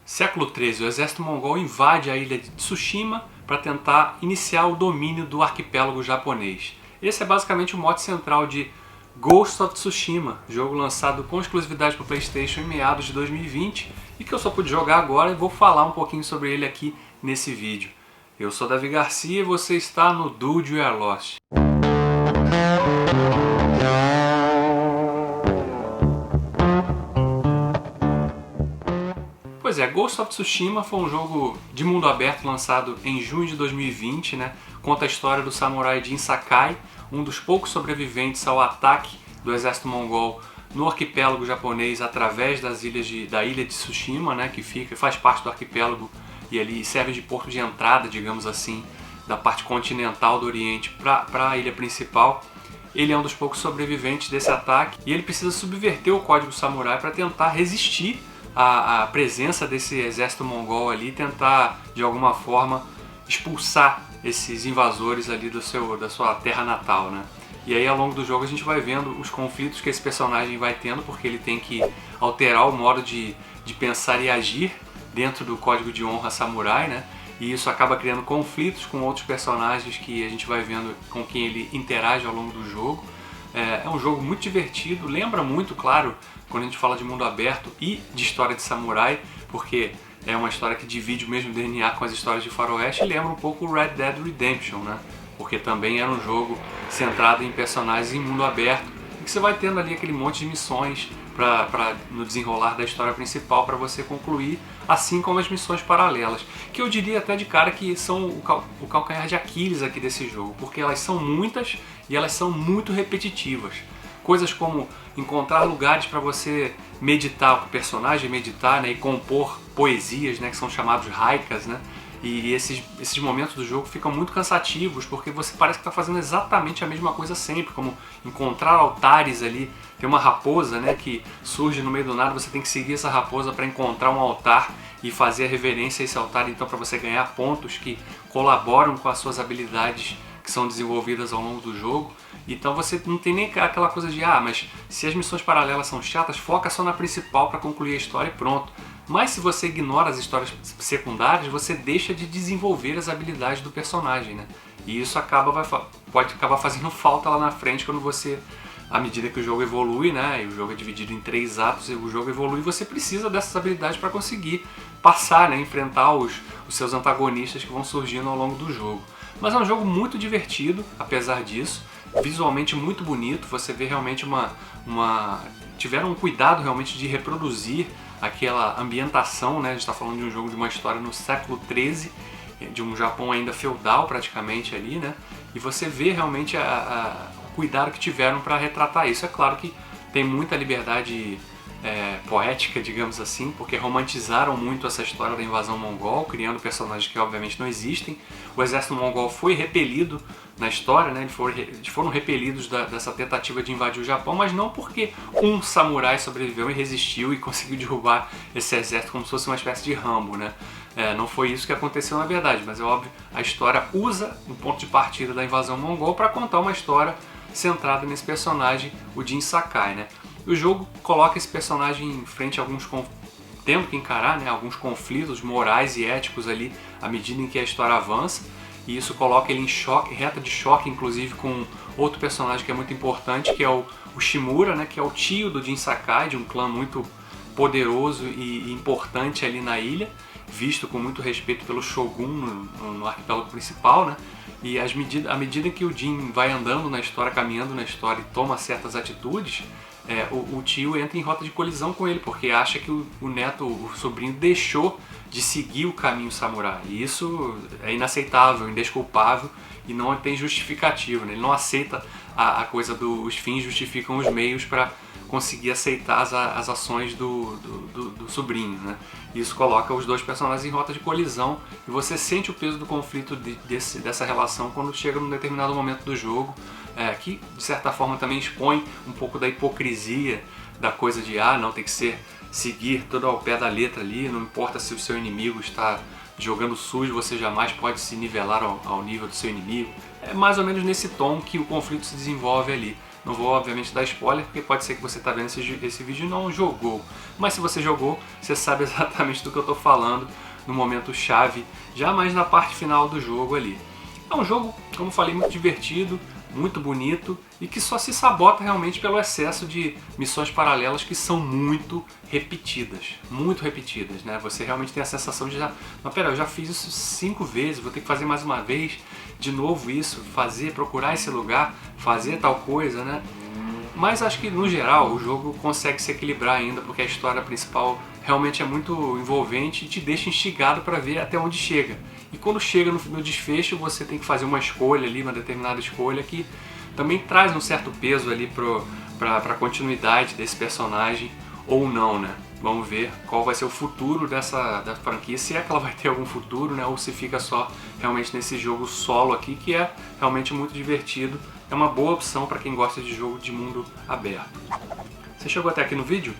Século XIII, o exército mongol invade a ilha de Tsushima para tentar iniciar o domínio do arquipélago japonês. Esse é basicamente o mote central de Ghost of Tsushima, jogo lançado com exclusividade para o PlayStation em meados de 2020 e que eu só pude jogar agora e vou falar um pouquinho sobre ele aqui nesse vídeo. Eu sou Davi Garcia e você está no Dude We Are Lost. Pois é, Ghost of Tsushima foi um jogo de mundo aberto lançado em junho de 2020, né? Conta a história do samurai Jin Sakai, um dos poucos sobreviventes ao ataque do exército mongol no arquipélago japonês através da ilha de Tsushima, né? Que faz parte do arquipélago e ali serve de porto de entrada, digamos assim, da parte continental do Oriente para a ilha principal. Ele é um dos poucos sobreviventes desse ataque e ele precisa subverter o código samurai para tentar resistir a presença desse exército mongol ali, tentar de alguma forma expulsar esses invasores ali da sua terra natal, né? E aí ao longo do jogo a gente vai vendo os conflitos que esse personagem vai tendo, porque ele tem que alterar o modo de pensar e agir dentro do código de honra samurai, né? E isso acaba criando conflitos com outros personagens que a gente vai vendo com quem ele interage ao longo do jogo. É um jogo muito divertido, lembra muito, claro, quando a gente fala de mundo aberto e de história de samurai, porque é uma história que divide o mesmo DNA com as histórias de faroeste e lembra um pouco o Red Dead Redemption, né? Porque também era um jogo centrado em personagens em mundo aberto, e que você vai tendo ali aquele monte de missões no desenrolar da história principal para você concluir, assim como as missões paralelas, que eu diria até de cara que são o calcanhar de Aquiles aqui desse jogo, porque elas são muitas e elas são muito repetitivas. Coisas como encontrar lugares para você meditar, o personagem meditar, né, e compor poesias, né, que são chamados haikas, né? E esses momentos do jogo ficam muito cansativos, porque você parece que está fazendo exatamente a mesma coisa sempre, como encontrar altares ali. Tem uma raposa, né, que surge no meio do nada, você tem que seguir essa raposa para encontrar um altar e fazer a reverência a esse altar, então, para você ganhar pontos que colaboram com as suas habilidades que são desenvolvidas ao longo do jogo. Então você não tem nem aquela coisa de mas se as missões paralelas são chatas, foca só na principal para concluir a história e pronto. Mas se você ignora as histórias secundárias, você deixa de desenvolver as habilidades do personagem, né? E isso pode acabar fazendo falta lá na frente quando você, à medida que o jogo evolui, né? E o jogo é dividido em 3 atos, e o jogo evolui, você precisa dessas habilidades para conseguir passar, né? Enfrentar os seus antagonistas que vão surgindo ao longo do jogo. Mas é um jogo muito divertido, apesar disso, visualmente muito bonito. Você vê realmente tiveram um cuidado realmente de reproduzir aquela ambientação, né? A gente está falando de um jogo de uma história no século XIII, de um Japão ainda feudal praticamente ali, né? E você vê realmente o cuidado que tiveram para retratar isso. É claro que tem muita liberdade poética, digamos assim, porque romantizaram muito essa história da invasão mongol, criando personagens que obviamente não existem. O exército mongol foi repelido na história, né? Eles foram repelidos dessa tentativa de invadir o Japão, mas não porque um samurai sobreviveu e resistiu e conseguiu derrubar esse exército como se fosse uma espécie de Rambo, né? Não foi isso que aconteceu na verdade, mas é óbvio, a história usa um ponto de partida da invasão mongol para contar uma história centrada nesse personagem, o Jin Sakai, né? O jogo coloca esse personagem em frente a tendo que encarar, né, alguns conflitos morais e éticos ali à medida em que a história avança, e isso coloca ele em choque, reta de choque, inclusive com outro personagem que é muito importante, que é o Shimura, né, que é o tio do Jin Sakai, de um clã muito poderoso e importante ali na ilha, visto com muito respeito pelo Shogun no arquipélago principal, né? E à medida que o Jin vai andando na história, caminhando na história e toma certas atitudes, o tio entra em rota de colisão com ele, porque acha que o sobrinho deixou de seguir o caminho samurai. E isso é inaceitável, indesculpável e não tem justificativa, né? Ele não aceita a coisa os fins justificam os meios para conseguir aceitar as ações do sobrinho, né? Isso coloca os dois personagens em rota de colisão e você sente o peso do conflito dessa relação quando chega num determinado momento do jogo, que de certa forma também expõe um pouco da hipocrisia da coisa de não tem que seguir tudo ao pé da letra ali, não importa se o seu inimigo está jogando sujo, você jamais pode se nivelar ao nível do seu inimigo. É mais ou menos nesse tom que o conflito se desenvolve ali. Não vou obviamente dar spoiler, porque pode ser que você está vendo esse vídeo e não jogou. Mas se você jogou, você sabe exatamente do que eu estou falando no momento chave, já mais na parte final do jogo ali. É um jogo, como falei, muito divertido, muito bonito e que só se sabota realmente pelo excesso de missões paralelas que são muito repetidas, né? Você realmente tem a sensação de mas pera, eu já fiz isso 5 vezes, vou ter que fazer mais uma vez, de novo isso, procurar esse lugar, fazer tal coisa, né? Mas acho que no geral o jogo consegue se equilibrar ainda, porque a história principal realmente é muito envolvente e te deixa instigado para ver até onde chega. E quando chega no desfecho, você tem que fazer uma escolha ali, uma determinada escolha que também traz um certo peso ali para a continuidade desse personagem ou não, né? Vamos ver qual vai ser o futuro da franquia, se é que ela vai ter algum futuro, né? Ou se fica só realmente nesse jogo solo aqui, que é realmente muito divertido. É uma boa opção para quem gosta de jogo de mundo aberto. Você chegou até aqui no vídeo?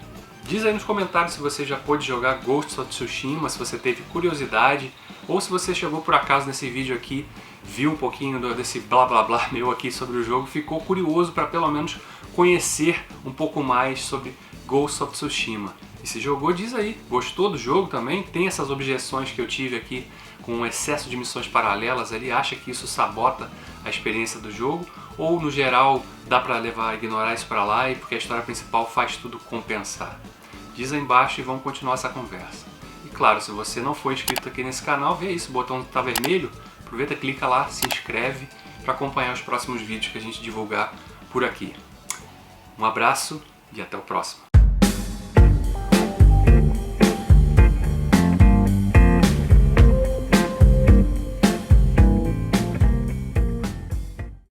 Diz aí nos comentários se você já pôde jogar Ghost of Tsushima, se você teve curiosidade, ou se você chegou por acaso nesse vídeo aqui, viu um pouquinho desse blá blá blá meu aqui sobre o jogo, ficou curioso para pelo menos conhecer um pouco mais sobre Ghost of Tsushima. E se jogou, diz aí, gostou do jogo também? Tem essas objeções que eu tive aqui com o excesso de missões paralelas ali, acha que isso sabota a experiência do jogo? Ou no geral dá para ignorar isso para lá, e porque a história principal faz tudo compensar? Diz aí embaixo e vamos continuar essa conversa. E claro, se você não for inscrito aqui nesse canal, vê isso, o botão está vermelho, aproveita, clica lá, se inscreve para acompanhar os próximos vídeos que a gente divulgar por aqui. Um abraço e até o próximo.